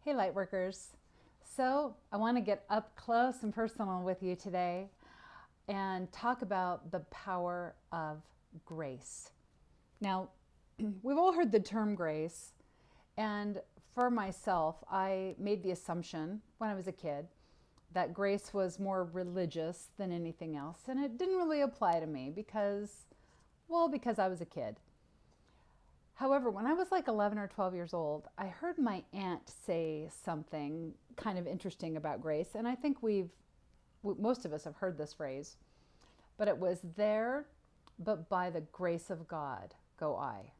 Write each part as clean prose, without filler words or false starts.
Hey, Lightworkers. So, I want to get up close and personal with you today and talk about the power of grace. Now, we've all heard the term grace, and for myself, I made the assumption when I was a kid that grace was more religious than anything else, and it didn't really apply to me because I was a kid. However, when I was like 11 or 12 years old, I heard my aunt say something kind of interesting about grace. And I think most of us have heard this phrase, but it was there, but by the grace of God go I.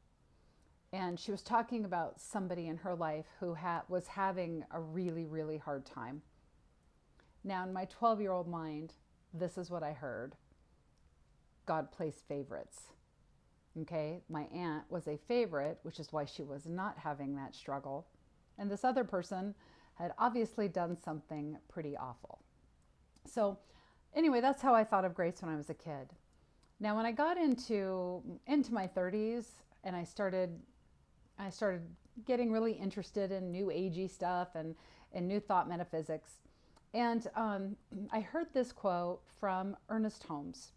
And she was talking about somebody in her life who was having a really, really hard time. Now, in my 12-year-old mind, this is what I heard: God plays favorites. Okay, my aunt was a favorite, which is why she was not having that struggle. And this other person had obviously done something pretty awful. So anyway, that's how I thought of grace when I was a kid. Now, when I got into my 30s and I started getting really interested in new agey stuff and new thought metaphysics. And I heard this quote from Ernest Holmes: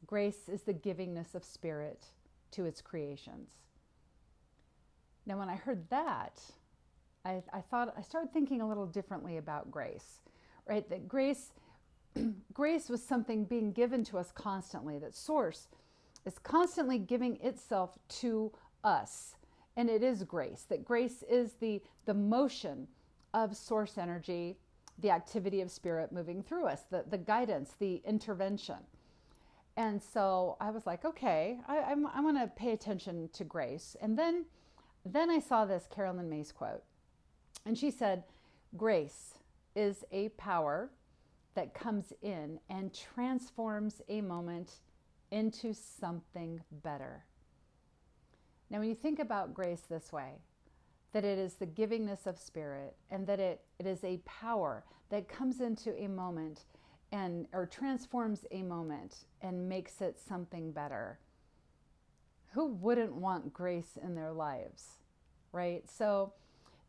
grace is the givingness of spirit to its creations. Now, when I heard that, I started thinking a little differently about grace, right? That grace was something being given to us constantly, that Source is constantly giving itself to us. And it is grace, that grace is the motion of Source energy, the activity of spirit moving through us, the guidance, the intervention. And so I was like, okay, I want to pay attention to grace. And then I saw this Carolyn Mays quote. And she said, grace is a power that comes in and transforms a moment into something better. Now, when you think about grace this way, that it is the givingness of spirit, and that it is a power that comes into a moment or transforms a moment and makes it something better. Who wouldn't want grace in their lives, right? So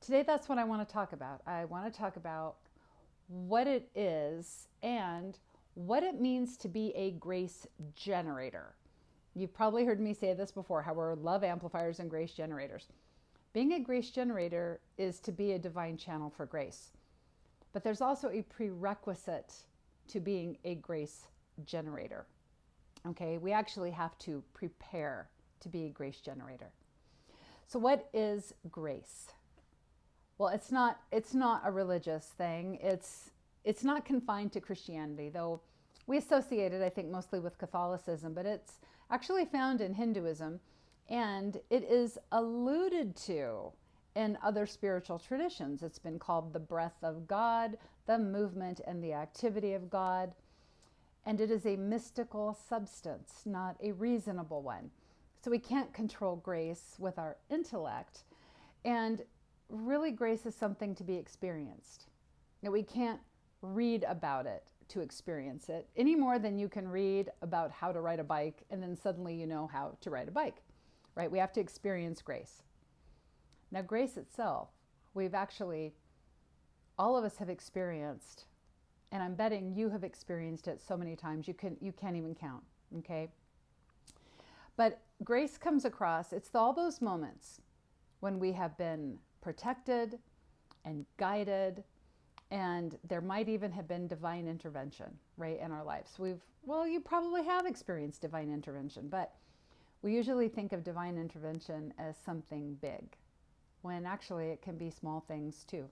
today, that's what I want to talk about. I want to talk about what it is and what it means to be a grace generator. You've probably heard me say this before, how we're love amplifiers and grace generators. Being a grace generator is to be a divine channel for grace. But there's also a prerequisite to being a grace generator. Okay, we actually have to prepare to be a grace generator. So what is grace? Well, it's not a religious thing. It's not confined to Christianity, though we associate it, I think, mostly with Catholicism, but it's actually found in Hinduism, and it is alluded to in other spiritual traditions. It's been called the breath of God, the movement and the activity of God. And it is a mystical substance, not a reasonable one. So we can't control grace with our intellect. And really, grace is something to be experienced. That we can't read about it to experience it any more than you can read about how to ride a bike and then suddenly you know how to ride a bike, right? We have to experience grace. Now, grace itself, all of us have experienced, and I'm betting you have experienced it so many times you can't even count, okay? But grace comes across, it's all those moments when we have been protected and guided, and there might even have been divine intervention, right, in our lives. You probably have experienced divine intervention, but we usually think of divine intervention as something big, when actually it can be small things too.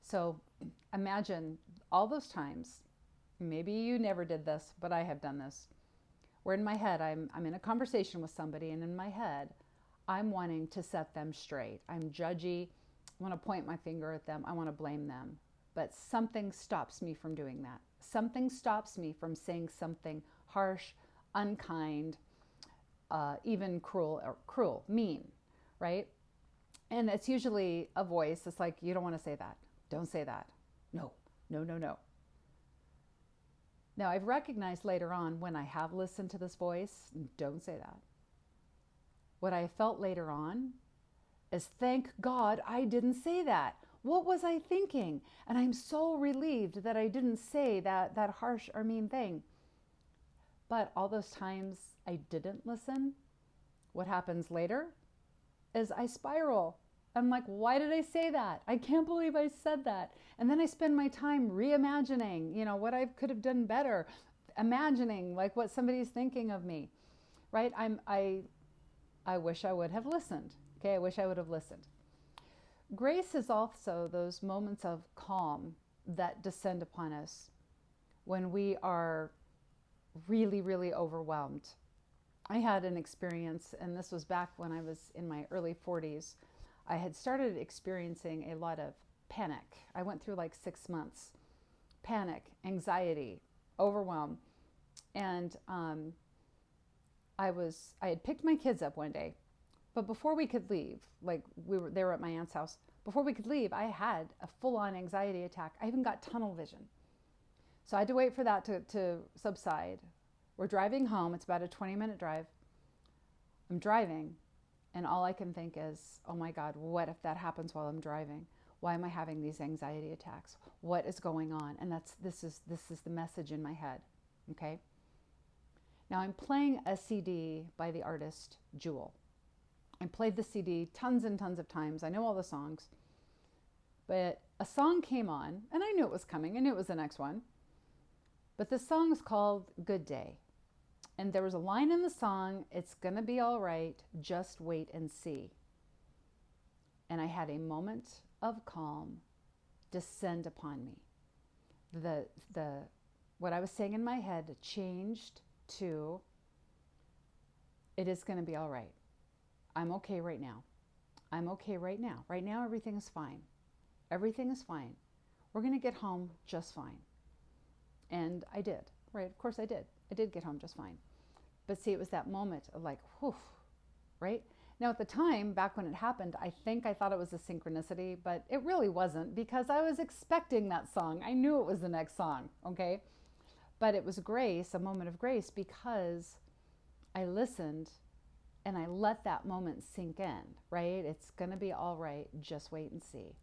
So imagine all those times, maybe you never did this, but I have done this, where in my head, I'm in a conversation with somebody, and in my head, I'm wanting to set them straight. I'm judgy. I want to point my finger at them. I want to blame them. But something stops me from doing that. Something stops me from saying something harsh, unkind, even cruel, mean, right? And it's usually a voice that's like, you don't want to say that. Don't say that. No. Now, I've recognized later on when I have listened to this voice, don't say that. What I felt later on is, thank God I didn't say that. What was I thinking? And I'm so relieved that I didn't say that harsh or mean thing. But all those times I didn't listen, what happens later is I spiral. I'm like, why did I say that? I can't believe I said that. And then I spend my time reimagining, what I could have done better, imagining like what somebody's thinking of me, right? I wish I would have listened. Okay, I wish I would have listened. Grace is also those moments of calm that descend upon us when we are really, really overwhelmed. I had an experience, and this was back when I was in my early 40s. I had started experiencing a lot of panic. I went through like 6 months. Panic, anxiety, overwhelm. And I had picked my kids up one day, but before we could leave, like they were at my aunt's house. Before we could leave, I had a full-on anxiety attack. I even got tunnel vision. So I had to wait for that to subside. We're driving home. It's about a 20-minute drive. I'm driving, and all I can think is, oh my God, what if that happens while I'm driving? Why am I having these anxiety attacks? What is going on? And this is the message in my head, okay? Now I'm playing a CD by the artist Jewel. I played the CD tons and tons of times. I know all the songs. But a song came on, and I knew it was coming. I knew it was the next one. But the song is called Good Day. And there was a line in the song, it's going to be all right, just wait and see. And I had a moment of calm descend upon me. What I was saying in my head changed to, it is going to be all right. I'm okay right now. I'm okay right now. Right now, everything is fine. Everything is fine. We're going to get home just fine. And I did, right? Of course I did. I did get home just fine. But see, it was that moment of like, whew, right? Now at the time, back when it happened, I think I thought it was a synchronicity, but it really wasn't because I was expecting that song. I knew it was the next song, okay? But it was grace, a moment of grace, because I listened and I let that moment sink in, right? It's going to be all right. Just wait and see.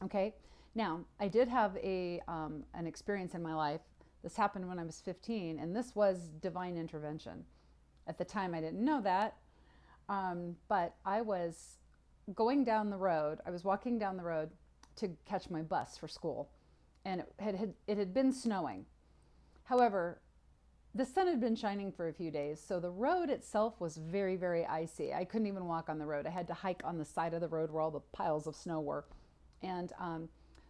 Okay? Now, I did have an experience in my life. This happened when I was 15, and this was divine intervention. At the time, I didn't know that, but I was going down the road. I was walking down the road to catch my bus for school, and it had been snowing. However, the sun had been shining for a few days, so the road itself was very, very icy. I couldn't even walk on the road. I had to hike on the side of the road where all the piles of snow were. And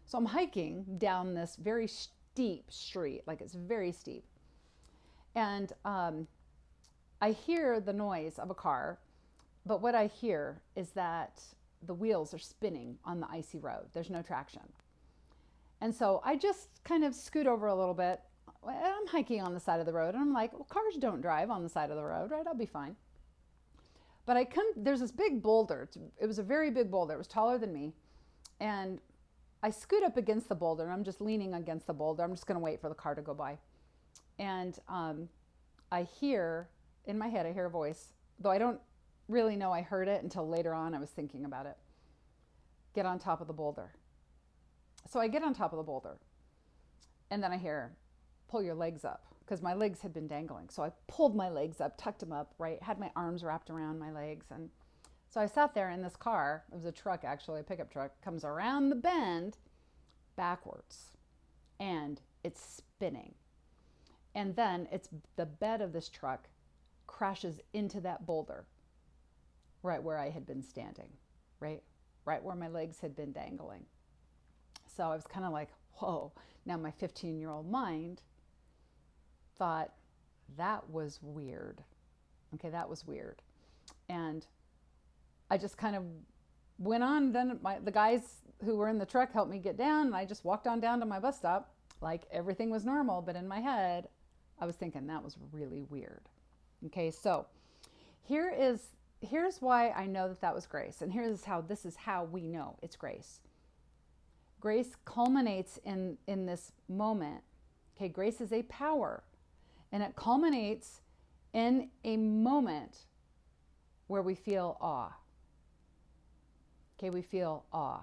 so I'm hiking down this very steep street, like it's very steep. And I hear the noise of a car, but what I hear is that the wheels are spinning on the icy road. There's no traction. And so I just kind of scoot over a little bit. I'm hiking on the side of the road, and I'm like, well, cars don't drive on the side of the road, right? I'll be fine. But there's this big boulder. It was a very big boulder. It was taller than me. And I scoot up against the boulder, and I'm just leaning against the boulder. I'm just going to wait for the car to go by. And I hear, in my head, I hear a voice, though I don't really know I heard it until later on I was thinking about it. Get on top of the boulder. So I get on top of the boulder, and then I hear, pull your legs up, because my legs had been dangling. So I pulled my legs up, tucked them up, right? Had my arms wrapped around my legs. And so I sat there in this car. It was a truck, actually, a pickup truck, comes around the bend backwards, and it's spinning. And then the bed of this truck crashes into that boulder right where I had been standing, right where my legs had been dangling. So I was kind of like, whoa. Now my 15-year-old mind thought, that was weird. Okay, that was weird. And I just kind of went on. Then the guys who were in the truck helped me get down, and I just walked on down to my bus stop like everything was normal. But in my head, I was thinking that was really weird. Okay, so here's why I know that was grace. And this is how we know it's grace. Grace culminates in this moment. Okay, grace is a power. And it culminates in a moment where we feel awe. Okay, we feel awe.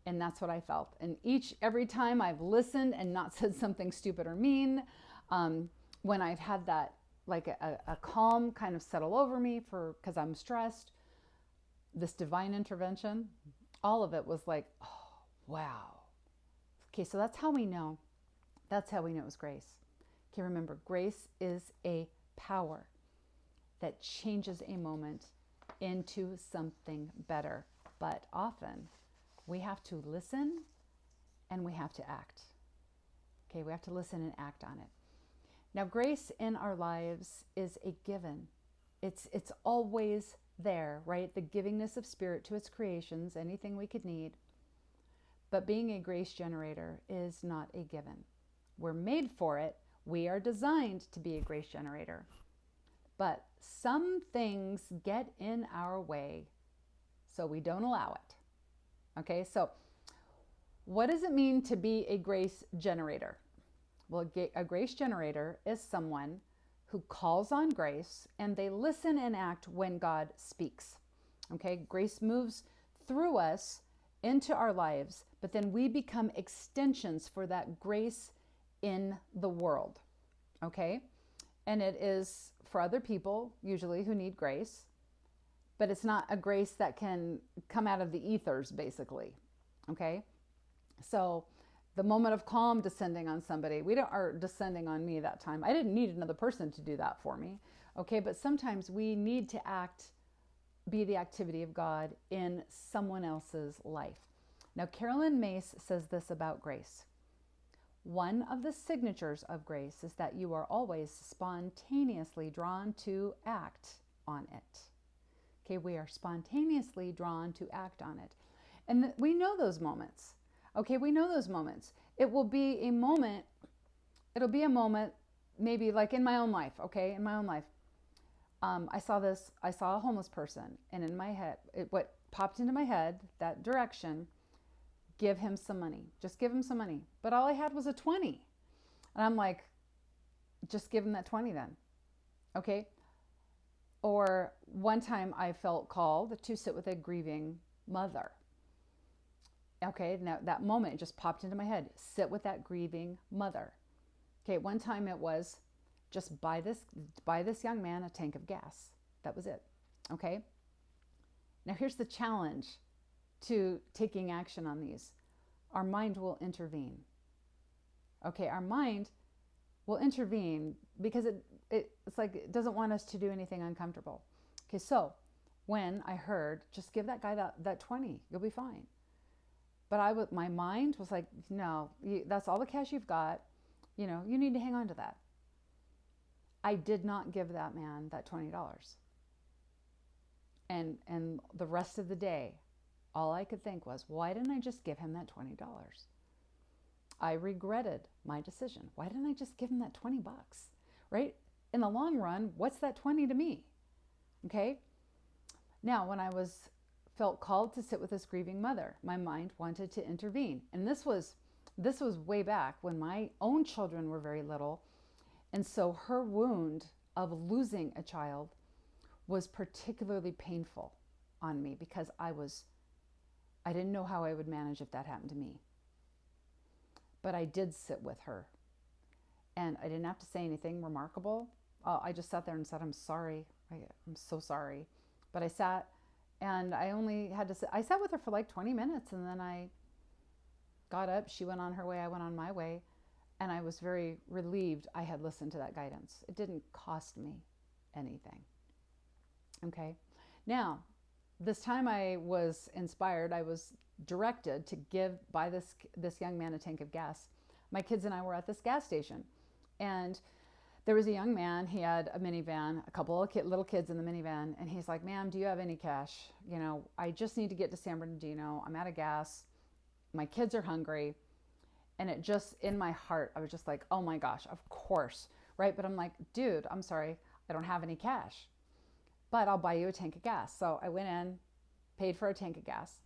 And that's what I felt. And every time I've listened and not said something stupid or mean, when I've had that, like a calm kind of settle over me because I'm stressed, this divine intervention, all of it was like, oh, wow. Okay, so that's how we know. That's how we know it was grace. Okay, remember, grace is a power that changes a moment into something better. But often we have to listen and we have to act. Okay, we have to listen and act on it. Now, grace in our lives is a given. It's always there, right? The givingness of spirit to its creations, anything we could need. But being a grace generator is not a given. We're made for it. We are designed to be a grace generator. But some things get in our way, so we don't allow it. Okay, so what does it mean to be a grace generator? Well, a grace generator is someone who calls on grace and they listen and act when God speaks. Okay, grace moves through us into our lives, but then we become extensions for that grace in the world. Okay, and it is for other people, usually, who need grace, but it's not a grace that can come out of the ethers, basically. Okay, so the moment of calm descending on somebody, are descending on me that time. I didn't need another person to do that for me. Okay, but sometimes we need to be the activity of God in someone else's life. Now, Carolyn Mace says this about grace. One of the signatures of grace is that you are always spontaneously drawn to act on it. Okay, we are spontaneously drawn to act on it. And we know those moments. Okay, we know those moments. It'll be a moment, maybe like in my own life, okay, in my own life. I saw a homeless person, and in my head, what popped into my head, that direction, give him some money. Just give him some money. But all I had was a 20. And I'm like, just give him that 20 then. Okay? Or one time I felt called to sit with a grieving mother. Okay, now that moment just popped into my head. Sit with that grieving mother. Okay, one time it was just buy this young man a tank of gas. That was it. Okay? Now here's the challenge to taking action on these. Our mind will intervene. Okay, our mind will intervene because it's like it doesn't want us to do anything uncomfortable. Okay, so when I heard, just give that guy that 20, you'll be fine. But my mind was like, no, that's all the cash you've got. You know, you need to hang on to that. I did not give that man that $20. And the rest of the day, all I could think was, why didn't I just give him that $20? I regretted my decision. Why didn't I just give him that 20 bucks? Right? In the long run, what's that 20 to me? Okay? Now, when I felt called to sit with this grieving mother, my mind wanted to intervene. And this was way back when my own children were very little. And so her wound of losing a child was particularly painful on me because I didn't know how I would manage if that happened to me. But I did sit with her. And I didn't have to say anything remarkable. I just sat there and said, I'm sorry. I'm so sorry. But I sat, and I only had to sit. I sat with her for like 20 minutes, and then I got up. She went on her way. I went on my way. And I was very relieved I had listened to that guidance. It didn't cost me anything. Okay. Now, this time I was inspired. I was directed to buy this young man a tank of gas. My kids and I were at this gas station, and there was a young man. He had a minivan, a couple of little kids in the minivan, and he's like, ma'am, do you have any cash? You know, I just need to get to San Bernardino. I'm out of gas. My kids are hungry. And it just, in my heart, I was just like, oh my gosh, of course, right? But I'm like, dude, I'm sorry, I don't have any cash, but I'll buy you a tank of gas. So I went in, paid for a tank of gas,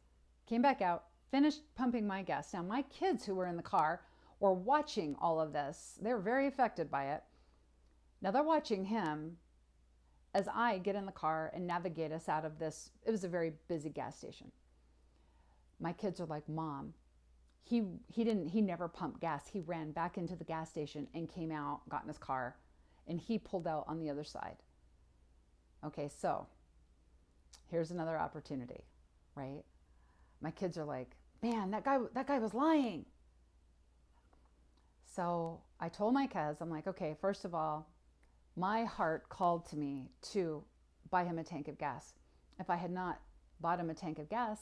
came back out, finished pumping my gas. Now, my kids who were in the car were watching all of this. They were very affected by it. Now they're watching him as I get in the car and navigate us out of this. It was a very busy gas station. My kids are like, Mom, he never pumped gas. He ran back into the gas station and came out, got in his car, and he pulled out on the other side. Okay, so here's another opportunity, right? My kids are like, man, that guy was lying. So I told my kids, I'm like, okay, first of all, my heart called to me to buy him a tank of gas. If I had not bought him a tank of gas,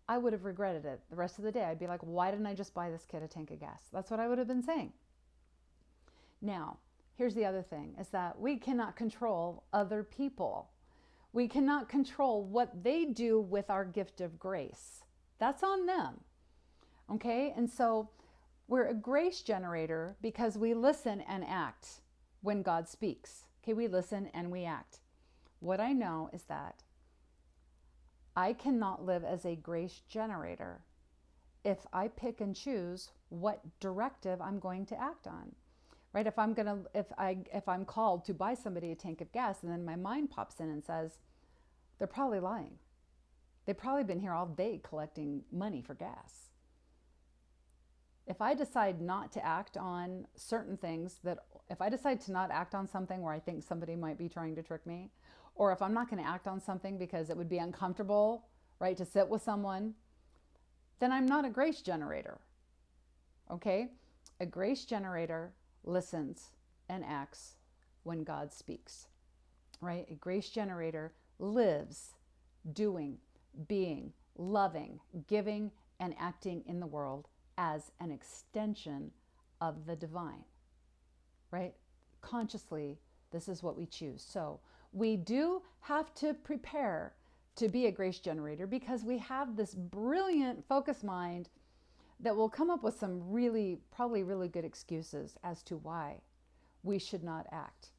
I would have regretted it the rest of the day. I'd be like, why didn't I just buy this kid a tank of gas? That's what I would have been saying. Now, here's the other thing, is that we cannot control other people. We cannot control what they do with our gift of grace. That's on them. Okay? And so we're a grace generator because we listen and act when God speaks. Okay, we listen and we act. What I know is that I cannot live as a grace generator if I pick and choose what directive I'm going to act on. Right? If I'm called to buy somebody a tank of gas and then my mind pops in and says, they're probably lying. They've probably been here all day collecting money for gas. If I decide not to act on certain things, if I decide to not act on something where I think somebody might be trying to trick me, or if I'm not going to act on something because it would be uncomfortable, right, to sit with someone, then I'm not a grace generator. Okay? A grace generator listens and acts when God speaks, right? A grace generator lives doing, being, loving, giving, and acting in the world as an extension of the divine, right? Consciously, this is what we choose. So we do have to prepare to be a grace generator because we have this brilliant focused mind that will come up with some probably really good excuses as to why we should not act.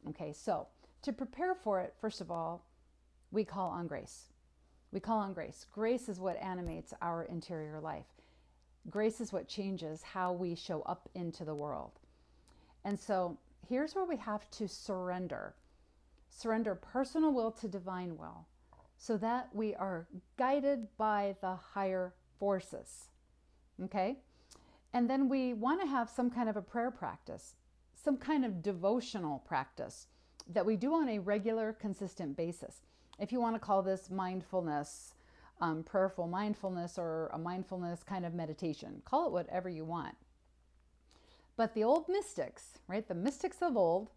Okay, so to prepare for it, first of all, we call on grace. We call on grace. Grace is what animates our interior life. Grace is what changes how we show up into the world. And so here's where we have to surrender. Surrender personal will to divine will so that we are guided by the higher forces. Okay? And then we want to have some kind of a prayer practice, some kind of devotional practice that we do on a regular, consistent basis. If you want to call this mindfulness, prayerful mindfulness, or a mindfulness kind of meditation, call it whatever you want. But the old mystics, right, the mystics of old,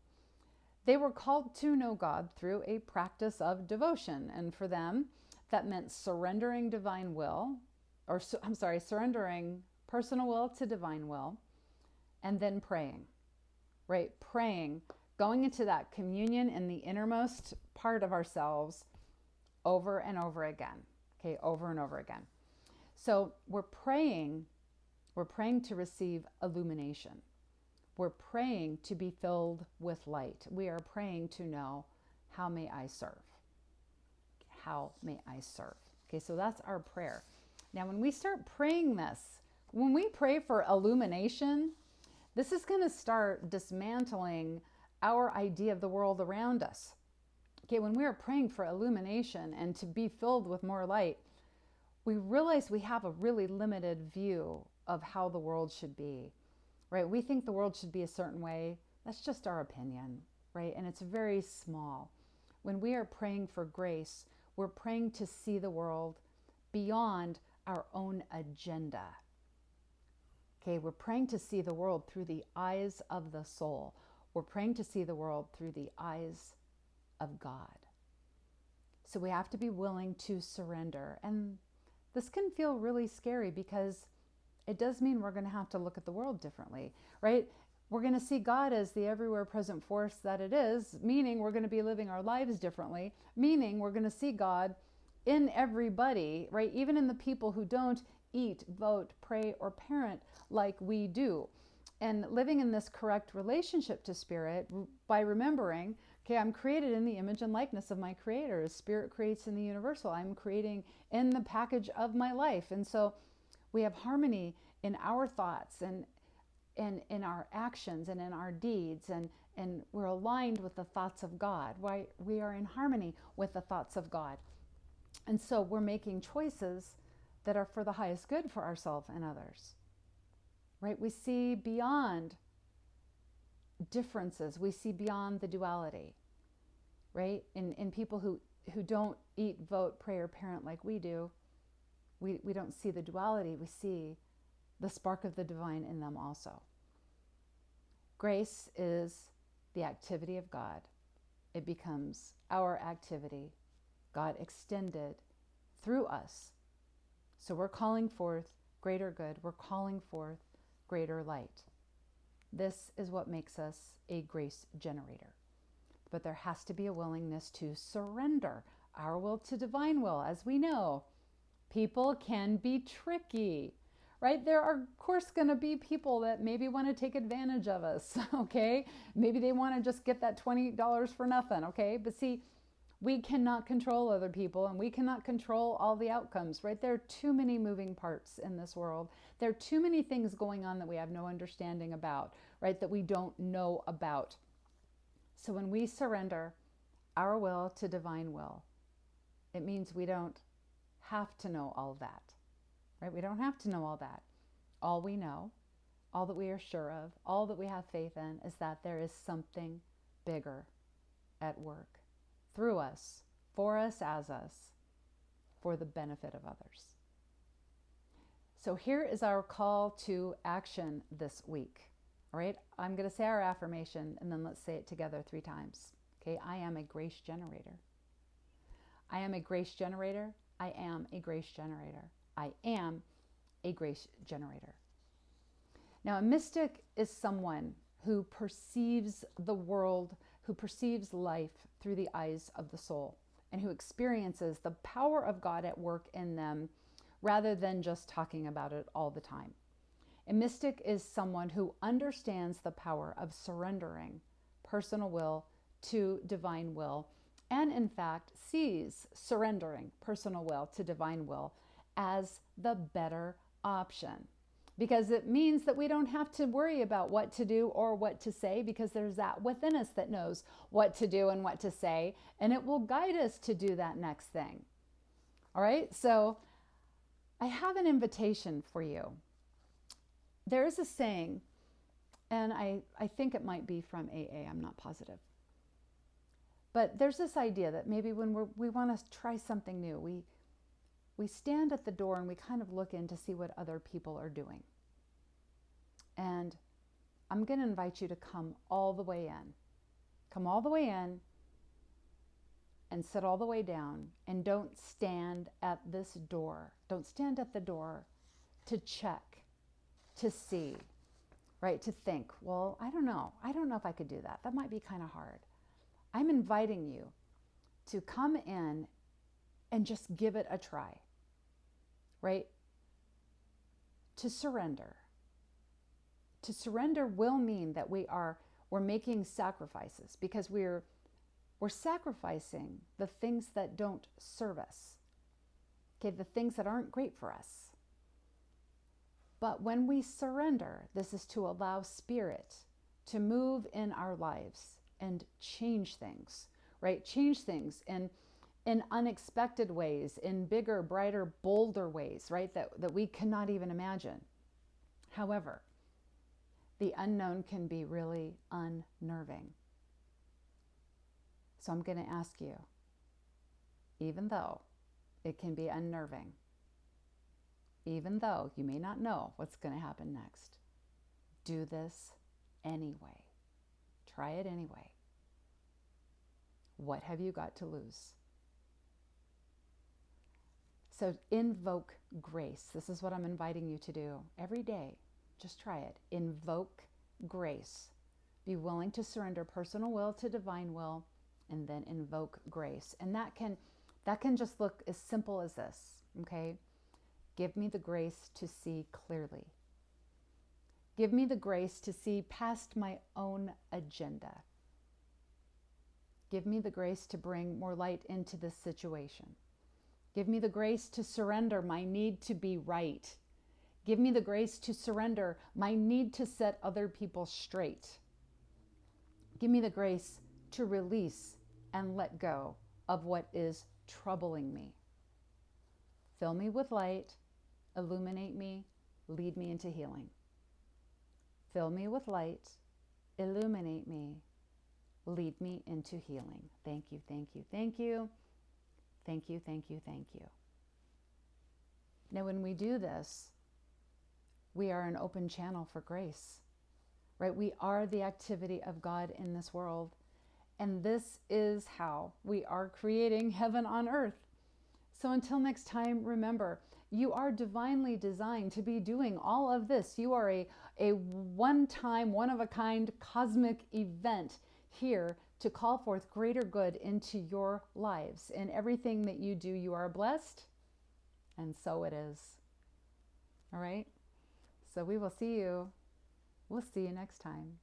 they were called to know God through a practice of devotion. And for them, that meant surrendering divine will, surrendering personal will to divine will, and then praying, right? Praying, going into that communion in the innermost part of ourselves over and over again, okay, over and over again. So we're praying to receive illumination. We're praying to be filled with light. We are praying to know, how may I serve? How may I serve? Okay, so that's our prayer. Now, when we start praying this, when we pray for illumination, this is going to start dismantling our idea of the world around us. Okay, when we are praying for illumination and to be filled with more light, we realize we have a really limited view of how the world should be, right? We think the world should be a certain way. That's just our opinion, right? And it's very small. When we are praying for grace, we're praying to see the world beyond our own agenda. Okay, we're praying to see the world through the eyes of the soul. We're praying to see the world through the eyes of God. So we have to be willing to surrender. And this can feel really scary because it does mean we're going to have to look at the world differently, right? We're going to see God as the everywhere present force that it is, meaning we're going to be living our lives differently, meaning we're going to see God in everybody, right? Even in the people who don't eat, vote, pray, or parent like we do. And living in this correct relationship to spirit by remembering, okay, I'm created in the image and likeness of my creator. As spirit creates in the universal, I'm creating in the package of my life. And so we have harmony in our thoughts and in our actions and in our deeds, and we're aligned with the thoughts of God. Why we are in harmony with the thoughts of God. And so we're making choices that are for the highest good for ourselves and others, right? We see beyond differences. We see beyond the duality, right? In people who don't eat, vote, pray, or parent like we do, we don't see the duality. We see the spark of the divine in them also. Grace is the activity of God. It becomes our activity, God extended through us. So we're calling forth greater good. We're calling forth greater light. This is what makes us a grace generator. But there has to be a willingness to surrender our will to divine will. As we know, people can be tricky, right? There are, of course, going to be people that maybe want to take advantage of us, okay? Maybe they want to just get that $20 for nothing, okay? But see, we cannot control other people, and we cannot control all the outcomes, right? There are too many moving parts in this world. There are too many things going on that we have no understanding about, right? That we don't know about. So when we surrender our will to divine will, it means we don't have to know all that, right? We don't have to know all that. All we know, all that we are sure of, all that we have faith in is that there is something bigger at work through us, for us, as us, for the benefit of others. So here is our call to action this week. All right, I'm going to say our affirmation and then let's say it together 3 times. Okay, I am a grace generator. I am a grace generator. I am a grace generator. I am a grace generator. Now, a mystic is someone who perceives the world, who perceives life through the eyes of the soul, and who experiences the power of God at work in them rather than just talking about it all the time. A mystic is someone who understands the power of surrendering personal will to divine will, and in fact sees surrendering personal will to divine will as the better option. Because it means that we don't have to worry about what to do or what to say, because there's that within us that knows what to do and what to say, and it will guide us to do that next thing. All right, so I have an invitation for you. There is a saying, and I think it might be from AA, I'm not positive. But there's this idea that maybe when we want to try something new, we stand at the door and we kind of look in to see what other people are doing. And I'm going to invite you to come all the way in. Come all the way in and sit all the way down. And don't stand at this door. Don't stand at the door to check, to see, right? To think, well, I don't know. I don't know if I could do that. That might be kind of hard. I'm inviting you to come in and just give it a try, right? To surrender. To surrender will mean that we're making sacrifices, because we're sacrificing the things that don't serve us, okay, the things that aren't great for us. But when we surrender, this is to allow Spirit to move in our lives and change things, right? Change things in unexpected ways, in bigger, brighter, bolder ways, right? That we cannot even imagine. However, the unknown can be really unnerving. So I'm going to ask you, even though it can be unnerving, even though you may not know what's going to happen next, do this anyway. Try it anyway. What have you got to lose? So invoke grace. This is what I'm inviting you to do every day. Just try it. Invoke grace. Be willing to surrender personal will to divine will, and then invoke grace. And that can just look as simple as this, okay? Give me the grace to see clearly. Give me the grace to see past my own agenda. Give me the grace to bring more light into this situation. Give me the grace to surrender my need to be right. Give me the grace to surrender my need to set other people straight. Give me the grace to release and let go of what is troubling me. Fill me with light illuminate me, lead me into healing. Fill me with light, illuminate me, lead me into healing. Thank you, thank you, thank you. Thank you, thank you, thank you. Now, when we do this, we are an open channel for grace, right? We are the activity of God in this world. And this is how we are creating heaven on earth. So until next time, remember, you are divinely designed to be doing all of this. You are a one-time, one-of-a-kind cosmic event here to call forth greater good into your lives. In everything that you do, you are blessed, and so it is. All right? So we will see you. We'll see you next time.